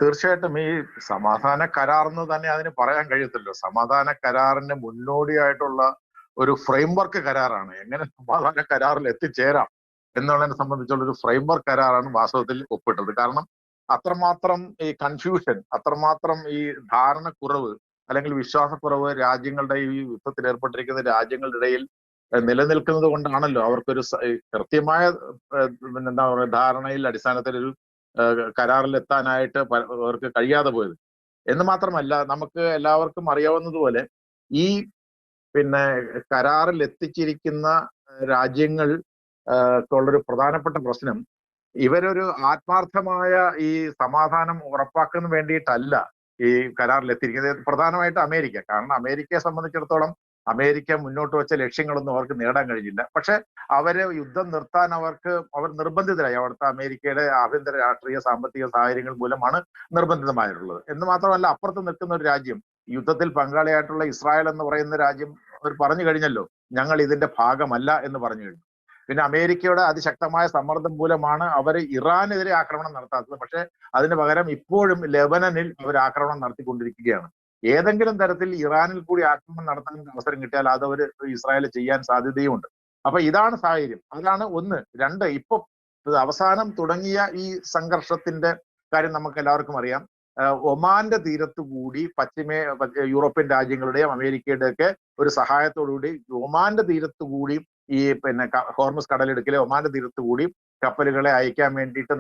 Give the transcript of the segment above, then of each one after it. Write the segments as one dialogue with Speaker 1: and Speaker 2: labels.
Speaker 1: തീർച്ചയായിട്ടും ഈ സമാധാന കരാർ എന്ന് തന്നെ അതിന് പറയാൻ കഴിയത്തില്ല. സമാധാന കരാറിന് മുന്നോടിയായിട്ടുള്ള ഒരു ഫ്രെയിംവർക്ക് കരാറാണ്. എങ്ങനെ സമാധാന കരാറിൽ എത്തിച്ചേരാം എന്നുള്ളതിനെ സംബന്ധിച്ചുള്ള ഒരു ഫ്രെയിംവർക്ക് കരാറാണ് വാസ്തവത്തിൽ ഒപ്പിട്ടത്. കാരണം അത്രമാത്രം ഈ കൺഫ്യൂഷൻ, അത്രമാത്രം ഈ ധാരണക്കുറവ് അല്ലെങ്കിൽ വിശ്വാസക്കുറവ് രാജ്യങ്ങളുടെ ഈ യുദ്ധത്തിൽ ഏർപ്പെട്ടിരിക്കുന്ന രാജ്യങ്ങളുടെ ഇടയിൽ നിലനിൽക്കുന്നത് കൊണ്ടാണല്ലോ അവർക്കൊരു കൃത്യമായ എന്താ പറയുക ധാരണയിൽ അടിസ്ഥാനത്തിൽ ഒരു കരാറിൽ എത്താനായിട്ട് അവർക്ക് കഴിയാതെ പോയത്. എന്ന് മാത്രമല്ല, നമുക്ക് എല്ലാവർക്കും അറിയാവുന്നതുപോലെ ഈ പിന്നെ കരാറിൽ എത്തിച്ചിരിക്കുന്ന രാജ്യങ്ങൾ ഉള്ളൊരു പ്രധാനപ്പെട്ട പ്രശ്നം, ഇവരൊരു ആത്മാർത്ഥമായ ഈ സമാധാനം ഉറപ്പാക്കാൻ വേണ്ടിയിട്ടല്ല ഈ കരാറിൽ എത്തിയിരിക്കുന്നത്. പ്രധാനമായിട്ട് അമേരിക്ക. കാരണം അമേരിക്കയെ സംബന്ധിച്ചിടത്തോളം അമേരിക്ക മുന്നോട്ട് വെച്ച ലക്ഷ്യങ്ങളൊന്നും അവർക്ക് നേടാൻ കഴിഞ്ഞില്ല. പക്ഷെ അവര് യുദ്ധം നിർത്താൻ അവർ നിർബന്ധിതരായി. അവിടുത്തെ അമേരിക്കയുടെ ആഭ്യന്തര രാഷ്ട്രീയ സാമ്പത്തിക സാഹചര്യങ്ങൾ മൂലമാണ് നിർബന്ധിതമായിട്ടുള്ളത്. എന്ന് മാത്രമല്ല, അപ്പുറത്ത് നിൽക്കുന്ന ഒരു രാജ്യം, യുദ്ധത്തിൽ പങ്കാളിയായിട്ടുള്ള ഇസ്രായേൽ എന്ന് പറയുന്ന രാജ്യം, അവർ പറഞ്ഞു കഴിഞ്ഞല്ലോ ഞങ്ങൾ ഇതിന്റെ ഭാഗമല്ല എന്ന് പറഞ്ഞു കഴിഞ്ഞു. പിന്നെ അമേരിക്കയുടെ അതിശക്തമായ സമ്മർദ്ദം മൂലമാണ് അവർ ഇറാനെതിരെ ആക്രമണം നടത്താത്തത്. പക്ഷെ അതിന് പകരം ഇപ്പോഴും ലെബനനിൽ അവർ ആക്രമണം നടത്തിക്കൊണ്ടിരിക്കുകയാണ്. ഏതെങ്കിലും തരത്തിൽ ഇറാനിൽ കൂടി ആക്രമണം നടത്താൻ അവസരം കിട്ടിയാൽ അത് അവർ ഇസ്രായേൽ ചെയ്യാൻ സാധ്യതയുമുണ്ട്. അപ്പൊ ഇതാണ് സാഹചര്യം. അതാണ് ഒന്ന്. രണ്ട്, ഇപ്പൊ അവസാനം തുടങ്ങിയ ഈ സംഘർഷത്തിന്റെ കാര്യം നമുക്ക് എല്ലാവർക്കും അറിയാം. ഒമാന്റെ തീരത്തു കൂടി യൂറോപ്യൻ രാജ്യങ്ങളുടെയും അമേരിക്കയുടെ ഒക്കെ ഒരു സഹായത്തോടുകൂടി ഒമാന്റെ തീരത്തു കൂടി ഈ ഹോർമുസ് കടലിടുക്കിലെ ഒമാന്റെ തീരത്തു കൂടി കപ്പലുകളെ അയക്കാൻ വേണ്ടിയിട്ട്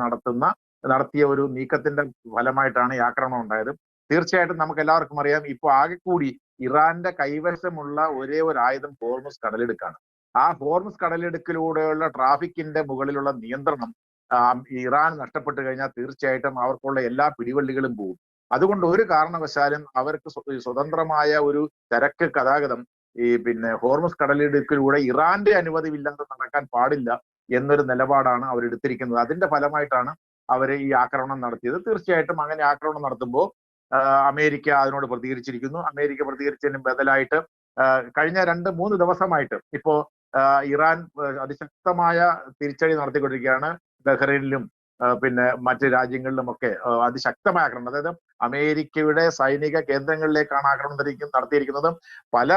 Speaker 1: നടത്തിയ ഒരു നീക്കത്തിന്റെ ഫലമായിട്ടാണ് ഈ ആക്രമണം ഉണ്ടായത്. തീർച്ചയായിട്ടും നമുക്ക് എല്ലാവർക്കും അറിയാം, ഇപ്പോൾ ആകെ കൂടി ഇറാന്റെ കൈവശമുള്ള ഒരേ ഒരു ആയുധം ഹോർമുസ് കടലിടുക്കാണ്. ആ ഹോർമുസ് കടലിടുക്കിലൂടെയുള്ള ട്രാഫിക്കിന്റെ മുകളിലുള്ള നിയന്ത്രണം ഇറാൻ നഷ്ടപ്പെട്ടു കഴിഞ്ഞാൽ തീർച്ചയായിട്ടും അവർക്കുള്ള എല്ലാ പിടിവള്ളികളും പോകും. അതുകൊണ്ട് ഒരു കാരണവശാലും അവർക്ക് സ്വതന്ത്രമായ ഒരു ചരക്ക് ഗതാഗതം ഈ ഹോർമുസ് കടലിടുക്കിലൂടെ ഇറാന്റെ അനുമതി ഇല്ലാതെ നടക്കാൻ പാടില്ല എന്നൊരു നിലപാടാണ് അവർ എടുത്തിരിക്കുന്നത്. അതിന്റെ ഫലമായിട്ടാണ് അവർ ഈ ആക്രമണം നടത്തിയത്. തീർച്ചയായിട്ടും അങ്ങനെ ആക്രമണം നടത്തുമ്പോൾ അമേരിക്ക അതിനോട് പ്രതികരിച്ചിരിക്കുന്നു. അമേരിക്ക പ്രതികരിച്ചതിന് ബദലായിട്ട് കഴിഞ്ഞ 2-3 ദിവസമായിട്ട് ഇപ്പോ ഇറാൻ അതിശക്തമായ തിരിച്ചടി നടത്തിക്കൊണ്ടിരിക്കുകയാണ്. ബഹ്റൈനിലും മറ്റ് രാജ്യങ്ങളിലുമൊക്കെ അതിശക്തമായ ആക്രമണം, അതായത് അമേരിക്കയുടെ സൈനിക കേന്ദ്രങ്ങളിലേക്കാണ് ആക്രമണം നടത്തിയിരിക്കുന്നത്. പല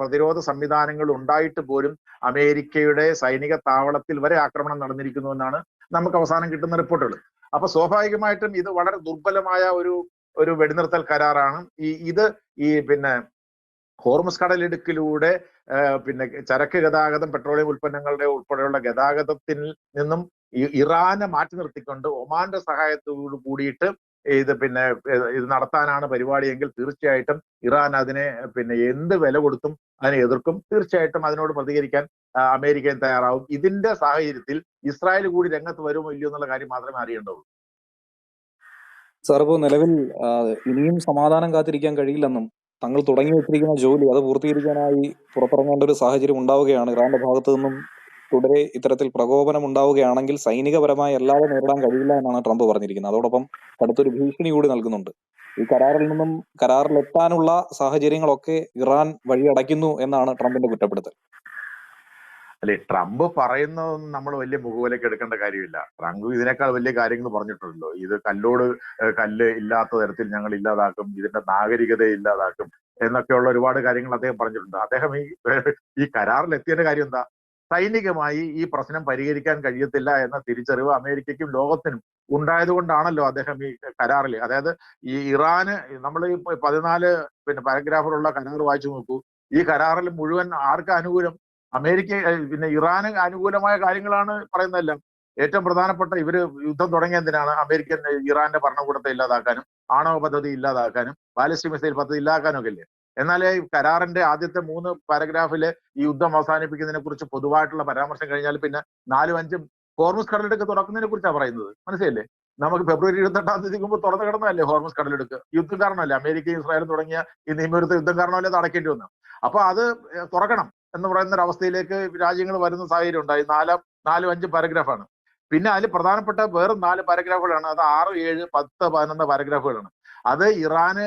Speaker 1: പ്രതിരോധ സംവിധാനങ്ങൾ ഉണ്ടായിട്ട് പോലും അമേരിക്കയുടെ സൈനിക താവളത്തിൽ വരെ ആക്രമണം നടന്നിരിക്കുന്നു എന്നാണ് നമുക്ക് അവസാനം കിട്ടുന്ന റിപ്പോർട്ടുകൾ. അപ്പൊ സ്വാഭാവികമായിട്ടും ഇത് വളരെ ദുർബലമായ ഒരു വെടിനിർത്തൽ കരാറാണ്. ഇത് ഹോർമുസ് കടലിടുക്കിലൂടെ ചരക്ക് ഗതാഗതം, പെട്രോളിയം ഉൽപ്പന്നങ്ങളുടെ ഉൾപ്പെടെയുള്ള ഗതാഗതത്തിൽ നിന്നും ഇറാനെ മാറ്റി നിർത്തിക്കൊണ്ട് ഒമാന്റെ സഹായത്തോട് കൂടിയിട്ട് ഇത് നടത്താനാണ് പരിപാടിയെങ്കിൽ തീർച്ചയായിട്ടും ഇറാൻ അതിനെ എന്ത് വില കൊടുത്തും അതിനെ എതിർക്കും. തീർച്ചയായിട്ടും അതിനോട് പ്രതികരിക്കാൻ അമേരിക്കയും തയ്യാറാവും. ഇതിന്റെ സാഹചര്യത്തിൽ ഇസ്രായേൽ കൂടി രംഗത്ത് വരുമോ ഇല്ലയോ എന്നുള്ള കാര്യം മാത്രമേ അറിയേണ്ടുള്ളൂ.
Speaker 2: സാർ, ഇപ്പോൾ നിലവിൽ ഇനിയും സമാധാനം കാത്തിരിക്കാൻ കഴിയില്ലെന്നും തങ്ങൾ തുടങ്ങി വെച്ചിരിക്കുന്ന ജോലി അത് പൂർത്തീകരിക്കാനായി പുറത്തിറങ്ങേണ്ട ഒരു സാഹചര്യം ഉണ്ടാവുകയാണ്. ഇറാന്റെ ഭാഗത്തു നിന്നും തുടരെ ഇത്തരത്തിൽ പ്രകോപനം ഉണ്ടാവുകയാണെങ്കിൽ സൈനികപരമായി അല്ലാതെ നേരിടാൻ കഴിയില്ല എന്നാണ് ട്രംപ് പറഞ്ഞിരിക്കുന്നത്. അതോടൊപ്പം കടുത്തൊരു ഭീഷണി കൂടി നൽകുന്നുണ്ട്. ഈ കരാറിലെത്താനുള്ള സാഹചര്യങ്ങളൊക്കെ ഇറാൻ വഴിയടയ്ക്കുന്നു എന്നാണ് ട്രംപിന്റെ കുറ്റപ്പെടുത്തൽ.
Speaker 1: അല്ലെ, ട്രംപ് പറയുന്നതൊന്നും നമ്മൾ വലിയ മുഖവിലേക്ക് എടുക്കേണ്ട കാര്യമില്ല. ട്രംപ് ഇതിനേക്കാൾ വലിയ കാര്യങ്ങൾ പറഞ്ഞിട്ടുണ്ടല്ലോ. ഇത് കല്ല് ഇല്ലാത്ത തരത്തിൽ ഞങ്ങൾ ഇല്ലാതാക്കും, ഇതിന്റെ നാഗരികതയെ ഇല്ലാതാക്കും എന്നൊക്കെയുള്ള ഒരുപാട് കാര്യങ്ങൾ അദ്ദേഹം പറഞ്ഞിട്ടുണ്ട്. അദ്ദേഹം ഈ കരാറിൽ എത്തിയതിന്റെ കാര്യം എന്താ? സൈനികമായി ഈ പ്രശ്നം പരിഹരിക്കാൻ കഴിയത്തില്ല എന്ന തിരിച്ചറിവ് അമേരിക്കയ്ക്കും ലോകത്തിനും ഉണ്ടായത് കൊണ്ടാണല്ലോ അദ്ദേഹം ഈ കരാറിൽ, അതായത് ഈ ഇറാന്, നമ്മൾ ഈ 14 പാരഗ്രാഫിലുള്ള കരാർ വായിച്ചു നോക്കൂ. ഈ കരാറിൽ മുഴുവൻ ആർക്ക് അനുകൂലം? അമേരിക്ക ഇറാന് അനുകൂലമായ കാര്യങ്ങളാണ് പറയുന്നതെല്ലാം. ഏറ്റവും പ്രധാനപ്പെട്ട, ഇവര് യുദ്ധം തുടങ്ങിയതിനാണ് അമേരിക്കൻ ഇറാന്റെ ഭരണകൂടത്തെ ഇല്ലാതാക്കാനും ആണവ പദ്ധതി ഇല്ലാതാക്കാനും ബാലിസ്റ്റിക് മിസൈൽ പദ്ധതി ഇല്ലാതാക്കാനും ഒക്കെ അല്ലേ. എന്നാൽ ഈ കരാറിന്റെ ആദ്യത്തെ 3 പാരഗ്രാഫില് ഈ യുദ്ധം അവസാനിപ്പിക്കുന്നതിനെ കുറിച്ച് പൊതുവായിട്ടുള്ള പരാമർശം കഴിഞ്ഞാൽ 4-5 ഹോർമുസ് കടലിടുക്ക് തുറക്കുന്നതിനെ കുറിച്ചാണ് പറയുന്നത്. മനസ്സിലല്ലേ? നമുക്ക് ഫെബ്രുവരി 28-ാം തീയതി മുമ്പ് തുറന്നു കിടന്നതല്ലേ ഹോർമുസ് കടലിടുക്ക്? യുദ്ധം കാരണമല്ലേ, അമേരിക്കയും ഇസ്രായേലും തുടങ്ങിയ ഈ നിയമവിരുദ്ധ യുദ്ധം കാരണമല്ലേ അത് അടയ്ക്കേണ്ടി വന്നു. അപ്പൊ അത് തുറക്കണം എന്ന് പറയുന്ന ഒരു അവസ്ഥയിലേക്ക് രാജ്യങ്ങൾ വരുന്ന സാഹചര്യം ഉണ്ടായി. 4-5 പാരഗ്രാഫാണ്. പിന്നെ അതിൽ പ്രധാനപ്പെട്ട വേറെ 4 പാരഗ്രാഫുകളാണ്. അത് 6, 7, 10, 11 പാരഗ്രാഫുകളാണ്. അത് ഇറാന്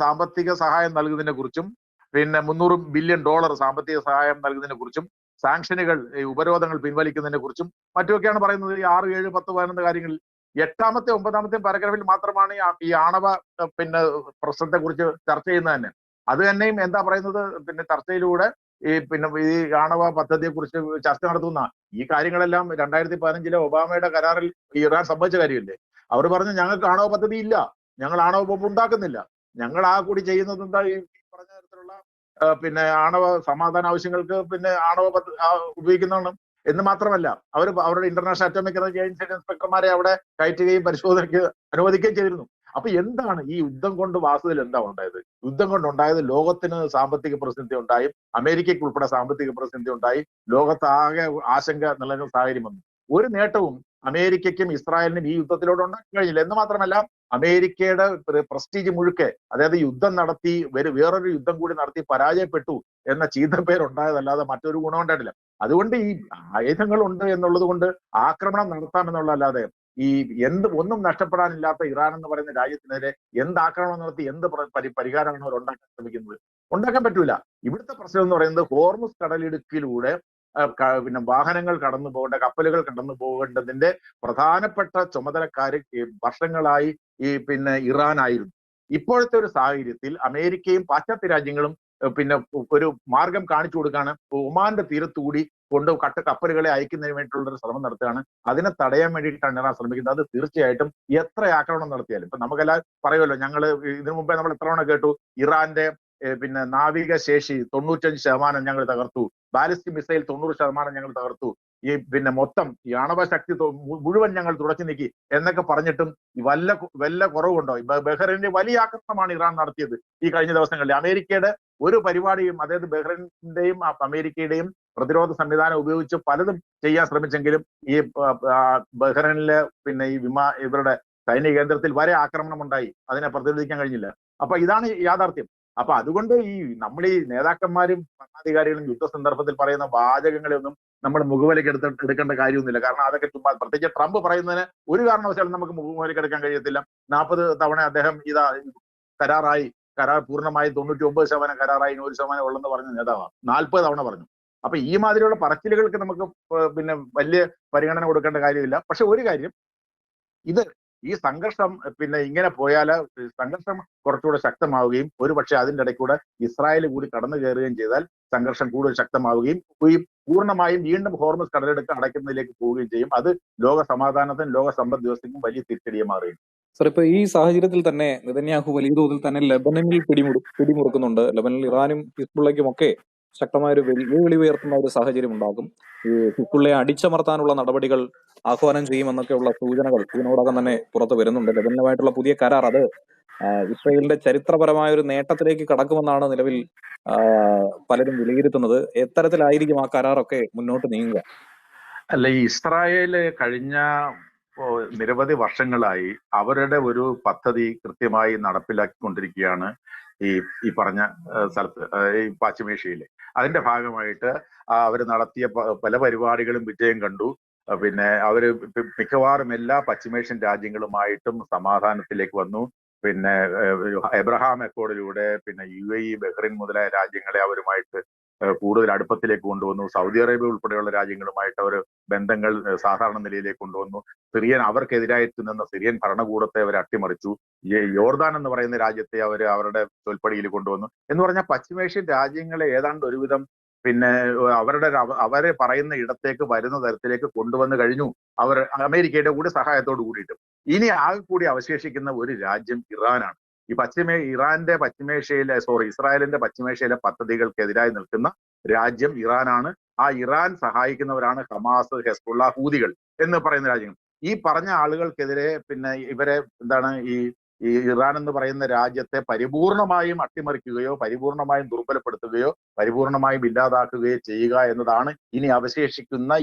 Speaker 1: സാമ്പത്തിക സഹായം നൽകുന്നതിനെ കുറിച്ചും $300 ബില്യൺ സാമ്പത്തിക സഹായം നൽകുന്നതിനെ കുറിച്ചും സാങ്ഷനുകൾ, ഉപരോധങ്ങൾ പിൻവലിക്കുന്നതിനെ കുറിച്ചും മറ്റുമൊക്കെയാണ് പറയുന്നത്. ഈ 6, 7, 10, 11 കാര്യങ്ങളിൽ 8-ാമത്തെ 9-ാമത്തെയും പാരഗ്രാഫിൽ മാത്രമാണ് ഈ ആണവ പിന്നെ പ്രശ്നത്തെ കുറിച്ച് ചർച്ച ചെയ്യുന്നത് തന്നെ. അത് തന്നെയും എന്താ പറയുന്നത്, പിന്നെ ചർച്ചയിലൂടെ ഈ ആണവ പദ്ധതിയെ കുറിച്ച് ചർച്ച നടത്തുന്ന ഈ കാര്യങ്ങളെല്ലാം 2015 ഒബാമയുടെ കരാറിൽ ഇറാൻ സമ്മതിച്ച കാര്യമില്ലേ. അവർ പറഞ്ഞു ഞങ്ങൾക്ക് ആണവ പദ്ധതി ഇല്ല, ഞങ്ങൾ ആണവ ബോംബ് ഉണ്ടാക്കുന്നില്ല, ഞങ്ങൾ ആ കൂടി ചെയ്യുന്നത് എന്താ ഈ പറഞ്ഞ തരത്തിലുള്ള പിന്നെ ആണവ സമാധാന ആവശ്യങ്ങൾക്ക് പിന്നെ ആണവ ഉപയോഗിക്കുന്നതാണ് എന്ന് മാത്രമല്ല അവരുടെ ഇന്റർനാഷണൽ അറ്റോമിക് എനർജി ഏജൻസി ഇൻസ്പെക്ടർമാരെ അവിടെ കയറ്റുകയും പരിശോധനയ്ക്ക് അനുവദിക്കുകയും ചെയ്തിരുന്നു. അപ്പൊ എന്താണ് ഈ യുദ്ധം കൊണ്ട് വാസ്തുവിൽ എന്താ ഉണ്ടായത്? യുദ്ധം കൊണ്ടുണ്ടായത് ലോകത്തിന് സാമ്പത്തിക പ്രതിസന്ധി ഉണ്ടായി, അമേരിക്കയ്ക്ക് ഉൾപ്പെടെ സാമ്പത്തിക പ്രതിസന്ധി ഉണ്ടായി, ലോകത്താകെ ആശങ്ക നിലനിൽക്കുന്ന സാഹചര്യം വന്നു. ഒരു നേട്ടവും അമേരിക്കയ്ക്കും ഇസ്രായേലിനും ഈ യുദ്ധത്തിലൂടെ ഉണ്ടാക്കാൻ കഴിഞ്ഞില്ല. എന്ന് മാത്രമല്ല അമേരിക്കയുടെ പ്രസ്റ്റീജ് മുഴുക്കെ, അതായത് യുദ്ധം നടത്തി വേറൊരു യുദ്ധം കൂടി നടത്തി പരാജയപ്പെട്ടു എന്ന ചീത്തപ്പേരുണ്ടായതല്ലാതെ മറ്റൊരു ഗുണം ഉണ്ടായിട്ടില്ല. അതുകൊണ്ട് ഈ ആയുധങ്ങൾ ഉണ്ട് എന്നുള്ളത് കൊണ്ട് ആക്രമണം നടത്താമെന്നുള്ളതല്ലാതെ ഈ ഒന്നും നഷ്ടപ്പെടാനില്ലാത്ത ഇറാൻ എന്ന് പറയുന്ന രാജ്യത്തിനെതിരെ എന്ത് ആക്രമണം നടത്തി എന്ത് പരിഹാരമാണ് അവർ ഉണ്ടാക്കാൻ ശ്രമിക്കുന്നത്? ഉണ്ടാക്കാൻ പറ്റൂല. ഇവിടുത്തെ പ്രശ്നം എന്ന് പറയുന്നത് ഹോർമുസ് കടലിടുക്കിലൂടെ പിന്നെ വാഹനങ്ങൾ കടന്നു പോകേണ്ട, കപ്പലുകൾ കടന്നു പോകേണ്ടതിന്റെ പ്രധാനപ്പെട്ട ചുമതലക്കാര് വർഷങ്ങളായി പിന്നെ ഇറാൻ ആയിരുന്നു. ഇപ്പോഴത്തെ ഒരു സാഹചര്യത്തിൽ അമേരിക്കയും പാശ്ചാത്യ രാജ്യങ്ങളും പിന്നെ ഒരു മാർഗം കാണിച്ചു കൊടുക്കാണ്. ഒമാന്റെ തീരത്തുകൂടി കപ്പലുകളെ അയക്കുന്നതിന് വേണ്ടിയിട്ടുള്ള ഒരു ശ്രമം നടത്തുകയാണ്. അതിനെ തടയാൻ വേണ്ടിയിട്ടാണ് ഇറാൻ ശ്രമിക്കുന്നത്. അത് തീർച്ചയായിട്ടും എത്ര ആക്രമണം നടത്തിയാലും, ഇപ്പൊ നമുക്കെല്ലാം പറയുമല്ലോ, ഞങ്ങൾ ഇതിനു മുമ്പേ നമ്മൾ എത്ര തവണ കേട്ടു ഇറാന്റെ പിന്നെ നാവിക ശേഷി 95% ഞങ്ങൾ തകർത്തു, ബാലിസ്റ്റിക് മിസൈൽ 90% ഞങ്ങൾ തകർത്തു, ഈ പിന്നെ മൊത്തം ഈ ആണവ ശക്തി മുഴുവൻ ഞങ്ങൾ തുടച്ചു നീക്കി എന്നൊക്കെ പറഞ്ഞിട്ടും വല്ല കുറവുണ്ടോ? ബഹ്റൈനിൽ വലിയ ആക്രമണമാണ് ഇറാൻ നടത്തിയത് ഈ കഴിഞ്ഞ ദിവസങ്ങളിൽ. അമേരിക്കയുടെ ഒരു പരിപാടിയും, അതായത് ബഹ്റൈനിന്റെയും അമേരിക്കയുടെയും പ്രതിരോധ സംവിധാനം ഉപയോഗിച്ച് പലതും ചെയ്യാൻ ശ്രമിച്ചെങ്കിലും ഈ ബഹ്റൈനിലെ പിന്നെ ഇവരുടെ സൈനിക കേന്ദ്രത്തിൽ വരെ ആക്രമണം ഉണ്ടായി, അതിനെ പ്രതിരോധിക്കാൻ കഴിഞ്ഞില്ല. അപ്പൊ ഇതാണ് യാഥാർത്ഥ്യം. അപ്പൊ അതുകൊണ്ട് നമ്മൾ ഈ നേതാക്കന്മാരും ഭരണാധികാരികളും യുദ്ധ സന്ദർഭത്തിൽ പറയുന്ന വാചകങ്ങളെയൊന്നും നമ്മൾ മുഖവിലേക്ക് എടുക്കേണ്ട കാര്യമൊന്നുമില്ല. കാരണം അതൊക്കെ ചുമ്മാ, പ്രത്യേകിച്ച് ട്രംപ് പറയുന്നതിന് ഒരു കാരണവശാലും നമുക്ക് മുഖവിലേക്ക് എടുക്കാൻ കഴിയത്തില്ല. 40 തവണ അദ്ദേഹം കരാർ പൂർണ്ണമായി 99% കരാറായി 100% ഉള്ളെന്ന് പറഞ്ഞ നേതാവാണ്. 40 തവണ പറഞ്ഞു. അപ്പൊ ഈ മാതിരിയുള്ള പറച്ചിലുകൾക്ക് നമുക്ക് പിന്നെ വലിയ പരിഗണന കൊടുക്കേണ്ട കാര്യമില്ല. പക്ഷെ ഒരു കാര്യം, ഈ സംഘർഷം പിന്നെ ഇങ്ങനെ പോയാൽ സംഘർഷം കുറച്ചുകൂടെ ശക്തമാവുകയും ഒരുപക്ഷെ അതിൻ്റെ ഇടയ്ക്കൂടെ ഇസ്രായേൽ കൂടി കടന്നു കയറുകയും ചെയ്താൽ സംഘർഷം കൂടുതൽ ശക്തമാവുകയും പൂർണ്ണമായും വീണ്ടും ഹോർമുസ് കടലെടുത്ത് അടയ്ക്കുന്നതിലേക്ക് പോവുകയും ചെയ്യും. അത് ലോക സമാധാനത്തിനും ലോക സമ്പദ് വ്യവസ്ഥയ്ക്കും വലിയ തിരിച്ചടിയെ മാറുകയും.
Speaker 2: സർ, ഇപ്പൊ ഈ സാഹചര്യത്തിൽ തന്നെ നെതന്യാഹു വലിയ തോതിൽ തന്നെ ലെബനനിൽ പിടിമുറുക്കുന്നുണ്ട്. ലെബനനിൽ ഇറാനും ഹിസ്ബുള്ളയ്ക്കും ഒക്കെ ശക്തമായ ഒരു വെല്ലുവിളി ഉയർത്തുന്ന ഒരു സാഹചര്യം ഉണ്ടാകും. ഈ ഹിസ്ബുള്ളയെ അടിച്ചമർത്താനുള്ള നടപടികൾ ആഹ്വാനം ചെയ്യുമെന്നൊക്കെയുള്ള സൂചനകൾ ഇതിനോടകം തന്നെ പുറത്തു വരുന്നുണ്ട്. ലെബനനുമായിട്ടുള്ള പുതിയ കരാർ അത് ഇസ്രായേലിന്റെ ചരിത്രപരമായ ഒരു നേട്ടത്തിലേക്ക് കടക്കുമെന്നാണ് നിലവിൽ പലരും വിലയിരുത്തുന്നത്. എത്തരത്തിലായിരിക്കും ആ കരാറൊക്കെ മുന്നോട്ട് നീങ്ങുക?
Speaker 1: അല്ല, ഈ ഇസ്രായേല് കഴിഞ്ഞ നിരവധി വർഷങ്ങളായി അവരുടെ ഒരു പദ്ധതി കൃത്യമായി നടപ്പിലാക്കിക്കൊണ്ടിരിക്കുകയാണ് ഈ പറഞ്ഞ സ്ഥലത്ത്, ഈ പശ്ചിമേഷ്യയില്. അതിന്റെ ഭാഗമായിട്ട് അവർ നടത്തിയ പല പരിപാടികളും വിജയം കണ്ടു. പിന്നെ അവര് മിക്കവാറും എല്ലാ പശ്ചിമേഷ്യൻ രാജ്യങ്ങളുമായിട്ടും സമാധാനത്തിലേക്ക് വന്നു. പിന്നെ എബ്രഹാം അക്കോർഡിലൂടെ പിന്നെ UAE, ബഹ്റൈൻ മുതലായ രാജ്യങ്ങളെ അവരുമായിട്ട് കൂടുതൽ അടുപ്പത്തിലേക്ക് കൊണ്ടുവന്നു. സൗദി അറേബ്യ ഉൾപ്പെടെയുള്ള രാജ്യങ്ങളുമായിട്ട് അവർ ബന്ധങ്ങൾ സാധാരണ നിലയിലേക്ക് കൊണ്ടുവന്നു. അവർക്കെതിരായിട്ട് നിന്ന സിറിയൻ ഭരണകൂടത്തെ അവർ അട്ടിമറിച്ചു. യോർദാൻ എന്ന് പറയുന്ന രാജ്യത്തെ അവരുടെ ചൊൽപ്പടിയിൽ കൊണ്ടുവന്നു. എന്ന് പറഞ്ഞാൽ പശ്ചിമേഷ്യൻ രാജ്യങ്ങളെ ഏതാണ്ട് ഒരുവിധം പിന്നെ അവരെ പറയുന്ന ഇടത്തേക്ക് വരുന്ന തരത്തിലേക്ക് കൊണ്ടുവന്നു കഴിഞ്ഞു അവർ, അമേരിക്കയുടെ കൂടി സഹായത്തോട് കൂടിയിട്ട്. ഇനി ആകെ കൂടി അവശേഷിക്കുന്ന ഒരു രാജ്യം ഇറാനാണ്. ഇസ്രായേലിന്റെ പശ്ചിമേഷ്യയിലെ പദ്ധതികൾക്കെതിരായി നിൽക്കുന്ന രാജ്യം ഇറാനാണ്. ആ ഇറാൻ സഹായിക്കുന്നവരാണ് ഹമാസ്, ഹെസ്ബുള്ള, ഹൂതികൾ എന്ന് പറയുന്ന രാജ്യങ്ങൾ. ഈ പറഞ്ഞ ആളുകൾക്കെതിരെ പിന്നെ ഇവരെ ഈ ഇറാൻ എന്ന് പറയുന്ന രാജ്യത്തെ പരിപൂർണമായും അട്ടിമറിക്കുകയോ പരിപൂർണമായും ദുർബലപ്പെടുത്തുകയോ പരിപൂർണമായും ഇല്ലാതാക്കുകയോ ചെയ്യുക എന്നതാണ് ഇനി അവശേഷിക്കുന്ന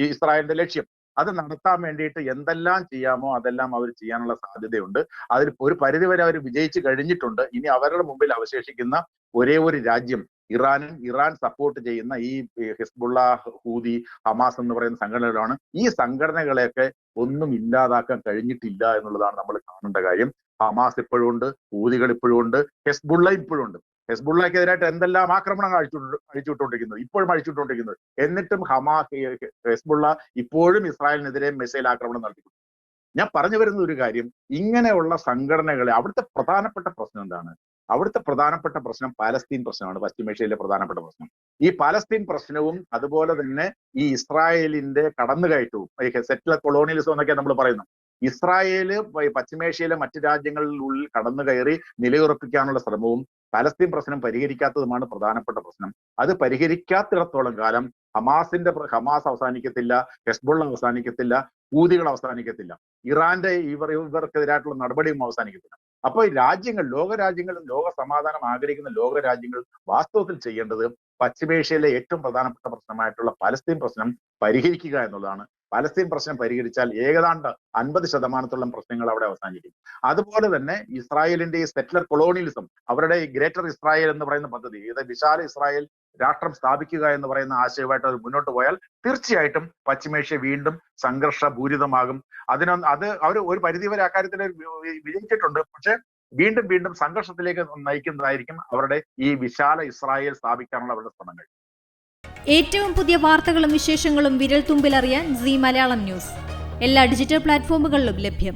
Speaker 1: ഇസ്രായേലിന്റെ ലക്ഷ്യം. അത് നടത്താൻ വേണ്ടിയിട്ട് എന്തെല്ലാം ചെയ്യാമോ അതെല്ലാം അവർ ചെയ്യാനുള്ള സാധ്യതയുണ്ട്. അതിൽ ഒരു പരിധിവരെ അവർ വിജയിച്ചു കഴിഞ്ഞിട്ടുണ്ട്. ഇനി അവരുടെ മുമ്പിൽ അവശേഷിക്കുന്ന ഒരേ ഒരു രാജ്യം ഇറാനും ഇറാൻ സപ്പോർട്ട് ചെയ്യുന്ന ഈ ഹിസ്ബുള്ള, ഹൂതി, ഹമാസ് എന്ന് പറയുന്ന സംഘടനകളാണ്. ഈ സംഘടനകളെയൊക്കെ ഒന്നും ഇല്ലാതാക്കാൻ കഴിഞ്ഞിട്ടില്ല എന്നുള്ളതാണ് നമ്മൾ കാണേണ്ട കാര്യം. ഹമാസ് ഇപ്പോഴും ഉണ്ട്, ഹൂതികൾ ഇപ്പോഴും ഉണ്ട്, ഹെസ്ബുള്ള ഇപ്പോഴും ഉണ്ട്. ഹെസ്ബുള്ളക്കെതിരായിട്ട് എന്തെല്ലാം ആക്രമണങ്ങൾ അഴിച്ചുവിട്ടുകൊണ്ടിരിക്കുന്നത്. എന്നിട്ടും ഹെസ്ബുള്ള ഇപ്പോഴും ഇസ്രായേലിനെതിരെ മിസൈൽ ആക്രമണം നടത്തി. ഞാൻ പറഞ്ഞു വരുന്ന ഒരു കാര്യം, ഇങ്ങനെയുള്ള സംഘടനകളെ അവിടുത്തെ പ്രധാനപ്പെട്ട പ്രശ്നം എന്താണ്? അവിടുത്തെ പ്രധാനപ്പെട്ട പ്രശ്നം പാലസ്തീൻ പ്രശ്നമാണ്. പശ്ചിമേഷ്യയിലെ പ്രധാനപ്പെട്ട പ്രശ്നം ഈ പാലസ്തീൻ പ്രശ്നവും അതുപോലെ തന്നെ ഈ ഇസ്രായേലിന്റെ കടന്നുകയറ്റവും, സെറ്റിലർ കൊളോണിയലിസം എന്നൊക്കെ നമ്മൾ പറയുന്നു. ഇസ്രായേല് പശ്ചിമേഷ്യയിലെ മറ്റു രാജ്യങ്ങളിലുള്ളിൽ കടന്നു കയറി നിലയുറപ്പിക്കാനുള്ള ശ്രമവും പലസ്തീൻ പ്രശ്നം പരിഹരിക്കാത്തതുമാണ് പ്രധാനപ്പെട്ട പ്രശ്നം. അത് പരിഹരിക്കാത്തിടത്തോളം കാലം ഹമാസ് അവസാനിക്കത്തില്ല, ഹെസ്ബുള്ള അവസാനിക്കത്തില്ല, ഹൂതികൾ അവസാനിക്കത്തില്ല, ഇറാന്റെ ഇവർക്കെതിരായിട്ടുള്ള നടപടിയും അവസാനിക്കത്തില്ല. അപ്പോൾ ലോകരാജ്യങ്ങളും ലോക സമാധാനം ആഗ്രഹിക്കുന്ന ലോകരാജ്യങ്ങൾ വാസ്തവത്തിൽ ചെയ്യേണ്ടത് പശ്ചിമേഷ്യയിലെ ഏറ്റവും പ്രധാനപ്പെട്ട പ്രശ്നമായിട്ടുള്ള പലസ്തീൻ പ്രശ്നം പരിഹരിക്കുക എന്നുള്ളതാണ്. പലസ്തീൻ പ്രശ്നം പരിഹരിച്ചാൽ ഏതാണ്ട് 50% പ്രശ്നങ്ങൾ അവിടെ അവസാനിക്കും. അതുപോലെ തന്നെ ഇസ്രായേലിന്റെ ഈ സെറ്റിലർ കൊളോണിയലിസം, അവരുടെ ഈ ഗ്രേറ്റർ ഇസ്രായേൽ എന്ന് പറയുന്ന പദ്ധതി, വിശാല ഇസ്രായേൽ രാഷ്ട്രം സ്ഥാപിക്കുക എന്ന് പറയുന്ന ആശയമായിട്ട് അത് മുന്നോട്ട് പോയാൽ തീർച്ചയായിട്ടും പശ്ചിമേഷ്യ വീണ്ടും സംഘർഷപൂരിതമാകും. അത് അവർ ഒരു പരിധിവരെ അക്കാര്യത്തിൽ വിജയിച്ചിട്ടുണ്ട്. പക്ഷെ വീണ്ടും സംഘർഷത്തിലേക്ക് നയിക്കുന്നതായിരിക്കും അവരുടെ ഈ വിശാല ഇസ്രായേൽ സ്ഥാപിക്കാനുള്ള അവരുടെ ശ്രമങ്ങൾ.
Speaker 3: ഏറ്റവും പുതിയ വാർത്തകളും വിശേഷങ്ങളും വിരൽ തുമ്പിലറിയാൻ സീ മലയാളം ന്യൂസ് എല്ലാ ഡിജിറ്റൽ പ്ലാറ്റ്ഫോമുകളിലും ലഭ്യം.